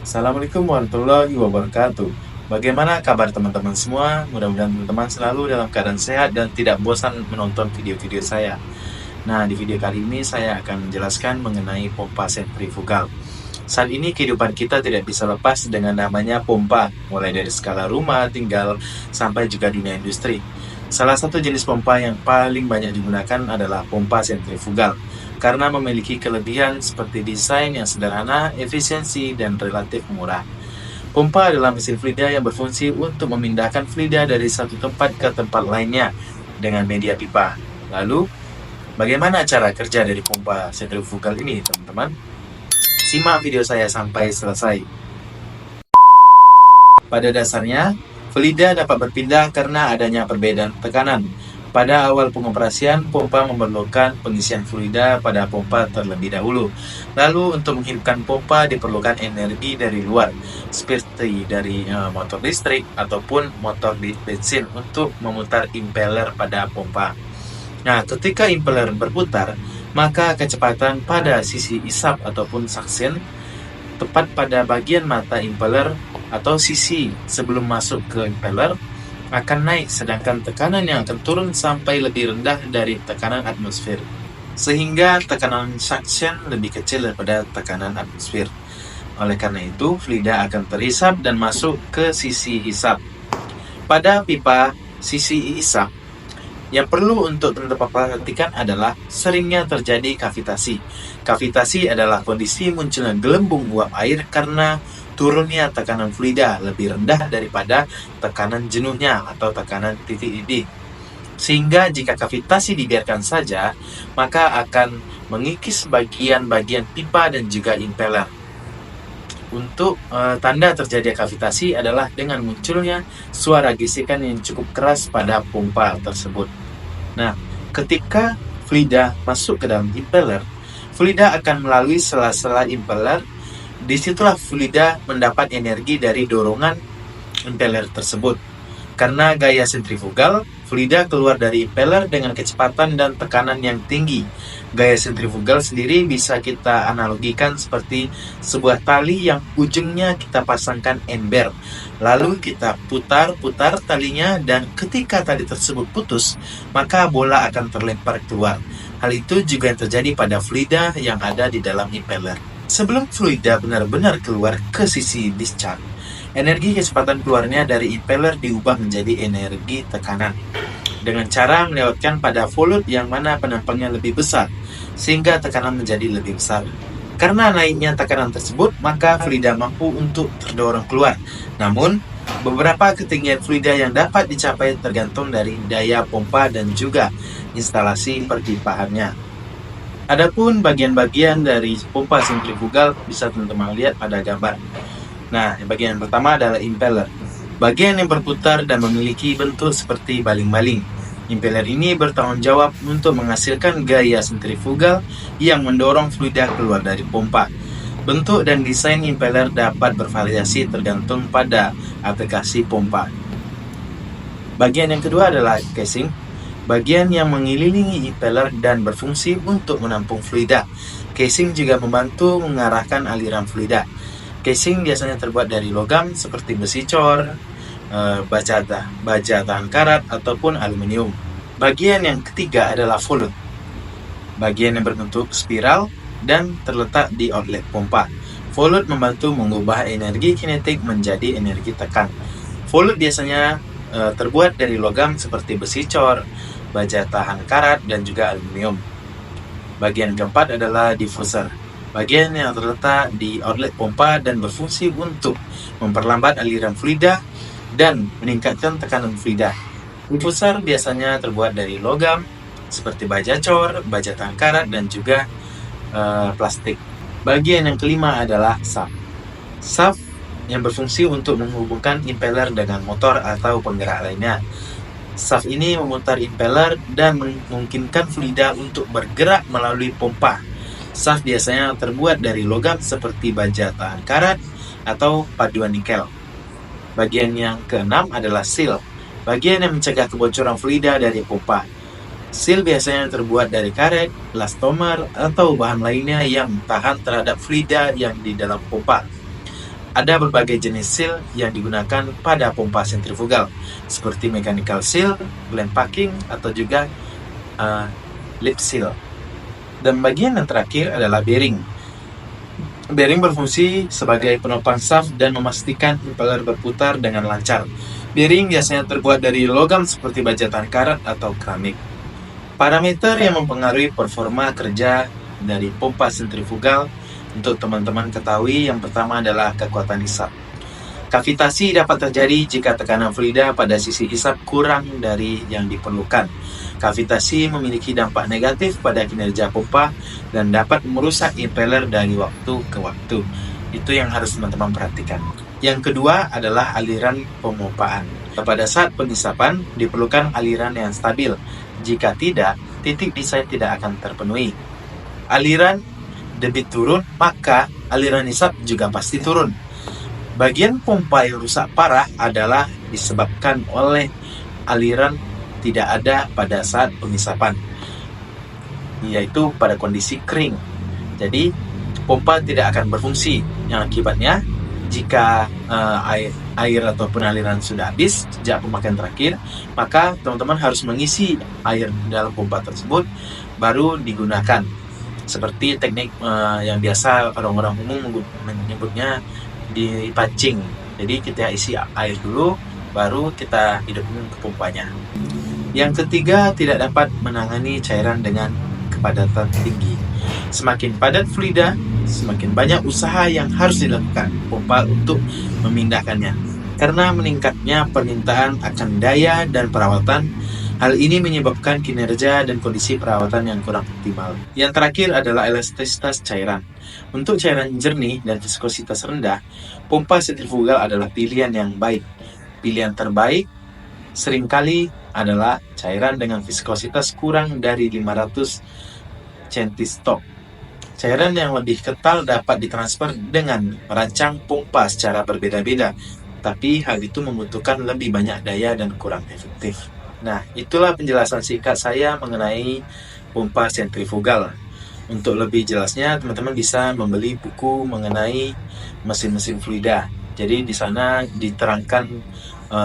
Assalamualaikum warahmatullahi wabarakatuh. Bagaimana kabar teman-teman semua? Mudah-mudahan teman-teman selalu dalam keadaan sehat dan tidak bosan menonton video-video saya. Nah, di video kali ini saya akan menjelaskan mengenai pompa sentrifugal. Saat ini kehidupan kita tidak bisa lepas dengan namanya pompa, mulai dari skala rumah, tinggal, sampai juga dunia industri. Salah satu jenis pompa yang paling banyak digunakan adalah pompa sentrifugal, karena memiliki kelebihan seperti desain yang sederhana, efisiensi, dan relatif murah. Pompa adalah mesin fluida yang berfungsi untuk memindahkan fluida dari satu tempat ke tempat lainnya dengan media pipa. Lalu, bagaimana cara kerja dari pompa sentrifugal ini, teman-teman? Simak video saya sampai selesai. Pada dasarnya, fluida dapat berpindah karena adanya perbedaan tekanan. Pada awal pengoperasian, pompa memerlukan pengisian fluida pada pompa terlebih dahulu. Lalu, untuk menghidupkan pompa diperlukan energi dari luar, seperti dari motor listrik ataupun motor bensin untuk memutar impeller pada pompa. Nah, ketika impeller berputar, maka kecepatan pada sisi isap ataupun suction tepat pada bagian mata impeller atau sisi sebelum masuk ke impeller akan naik, sedangkan tekanan yang akan turun sampai lebih rendah dari tekanan atmosfer, sehingga tekanan suction lebih kecil daripada tekanan atmosfer. Oleh karena itu, fluida akan terhisap dan masuk ke sisi hisap. Pada pipa sisi isap, yang perlu untuk diperhatikan adalah seringnya terjadi kavitasi. Kavitasi adalah kondisi munculnya gelembung uap air karena turunnya tekanan fluida lebih rendah daripada tekanan jenuhnya atau tekanan titik didih. Sehingga jika kavitasi dibiarkan saja, maka akan mengikis bagian-bagian pipa dan juga impeller. Untuk tanda terjadi kavitasi adalah dengan munculnya suara gesekan yang cukup keras pada pompa tersebut. Nah, ketika fluida masuk ke dalam impeller, fluida akan melalui sela-sela impeller. Disitulah fluida mendapat energi dari dorongan impeller tersebut. Karena gaya sentrifugal, fluida keluar dari impeller dengan kecepatan dan tekanan yang tinggi. Gaya sentrifugal sendiri bisa kita analogikan seperti sebuah tali yang ujungnya kita pasangkan ember. Lalu kita putar-putar talinya, dan ketika tali tersebut putus, maka bola akan terlempar keluar. Hal itu juga yang terjadi pada fluida yang ada di dalam impeller. Sebelum fluida benar-benar keluar ke sisi discharge, energi kecepatan keluarnya dari impeller diubah menjadi energi tekanan dengan cara melewatkan pada volute yang mana penampangnya lebih besar, sehingga tekanan menjadi lebih besar. Karena naiknya tekanan tersebut, maka fluida mampu untuk terdorong keluar. Namun, beberapa ketinggian fluida yang dapat dicapai tergantung dari daya pompa dan juga instalasi perpipaannya. Adapun bagian-bagian dari pompa sentrifugal bisa teman-teman lihat pada gambar. Nah, bagian yang pertama adalah impeller. Bagian yang berputar dan memiliki bentuk seperti baling-baling. Impeller ini bertanggung jawab untuk menghasilkan gaya sentrifugal yang mendorong fluida keluar dari pompa. Bentuk dan desain impeller dapat bervariasi tergantung pada aplikasi pompa. Bagian yang kedua adalah casing. Bagian yang mengelilingi impeller dan berfungsi untuk menampung fluida. Casing juga membantu mengarahkan aliran fluida. Casing biasanya terbuat dari logam seperti besi cor, baja tahan karat, ataupun aluminium. Bagian yang ketiga adalah volute. Bagian yang berbentuk spiral dan terletak di outlet pompa. Volute membantu mengubah energi kinetik menjadi energi tekan. Volute biasanya terbuat dari logam seperti besi cor, baja tahan karat, dan juga aluminium. Bagian keempat adalah diffuser. Bagian yang terletak di outlet pompa dan berfungsi untuk memperlambat aliran fluida dan meningkatkan tekanan fluida. Diffuser biasanya terbuat dari logam seperti baja cor, baja tahan karat, dan juga plastik. Bagian yang kelima adalah shaft. Shaft yang berfungsi untuk menghubungkan impeller dengan motor atau penggerak lainnya. Shaft ini memutar impeller dan memungkinkan fluida untuk bergerak melalui pompa. Shaft biasanya terbuat dari logam seperti baja tahan karat atau paduan nikel. Bagian yang keenam adalah seal. Bagian yang mencegah kebocoran fluida dari pompa. Seal biasanya terbuat dari karet, elastomer, atau bahan lainnya yang tahan terhadap fluida yang di dalam pompa. Ada berbagai jenis seal yang digunakan pada pompa sentrifugal, seperti mechanical seal, blend packing, atau juga lip seal. Dan bagian yang terakhir adalah bearing. Bearing berfungsi sebagai penopang shaft dan memastikan impeller berputar dengan lancar. Bearing biasanya terbuat dari logam seperti baja karat atau keramik. Parameter yang mempengaruhi performa kerja dari pompa sentrifugal untuk teman-teman ketahui, yang pertama adalah kekuatan hisap. Kavitasi dapat terjadi jika tekanan fluida pada sisi hisap kurang dari yang diperlukan. Kavitasi memiliki dampak negatif pada kinerja pompa dan dapat merusak impeller dari waktu ke waktu. Itu yang harus teman-teman perhatikan. Yang kedua adalah aliran pemompaan. Pada saat penghisapan diperlukan aliran yang stabil. Jika tidak, titik desain tidak akan terpenuhi. Aliran debit turun, maka aliran hisap juga pasti turun. Bagian pompa yang rusak parah adalah disebabkan oleh aliran tidak ada pada saat penghisapan, yaitu pada kondisi kering. Jadi pompa tidak akan berfungsi, yang akibatnya jika air ataupun aliran sudah habis sejak pemakaian terakhir, maka teman-teman harus mengisi air dalam pompa tersebut baru digunakan. Seperti teknik yang biasa orang-orang umum menyebutnya dipancing. Jadi kita isi air dulu, baru kita hidupin ke pompanya. Yang ketiga, tidak dapat menangani cairan dengan kepadatan tinggi. Semakin padat fluida, semakin banyak usaha yang harus dilakukan pompa untuk memindahkannya. Karena meningkatnya permintaan akan daya dan perawatan, hal ini menyebabkan kinerja dan kondisi perawatan yang kurang optimal. Yang terakhir adalah elastisitas cairan. Untuk cairan jernih dan viskositas rendah, pompa sentrifugal adalah pilihan yang baik. Pilihan terbaik seringkali adalah cairan dengan viskositas kurang dari 500 centistop. Cairan yang lebih kental dapat ditransfer dengan merancang pompa secara berbeda-beda, tapi hal itu membutuhkan lebih banyak daya dan kurang efektif. Nah, itulah penjelasan singkat saya mengenai pompa sentrifugal. Untuk lebih jelasnya, teman-teman bisa membeli buku mengenai mesin-mesin fluida. Jadi di sana diterangkan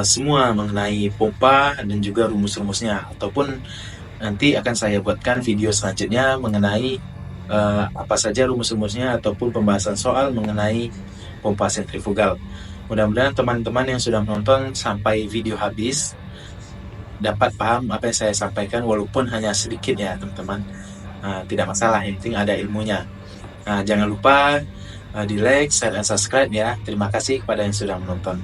semua mengenai pompa dan juga rumus-rumusnya. Ataupun nanti akan saya buatkan video selanjutnya mengenai apa saja rumus-rumusnya ataupun pembahasan soal mengenai pompa sentrifugal. Mudah-mudahan teman-teman yang sudah menonton sampai video habis dapat paham apa yang saya sampaikan, walaupun hanya sedikit ya teman-teman. Tidak masalah, yang penting ada ilmunya. Jangan lupa di like, share, dan subscribe ya. Terima kasih kepada yang sudah menonton.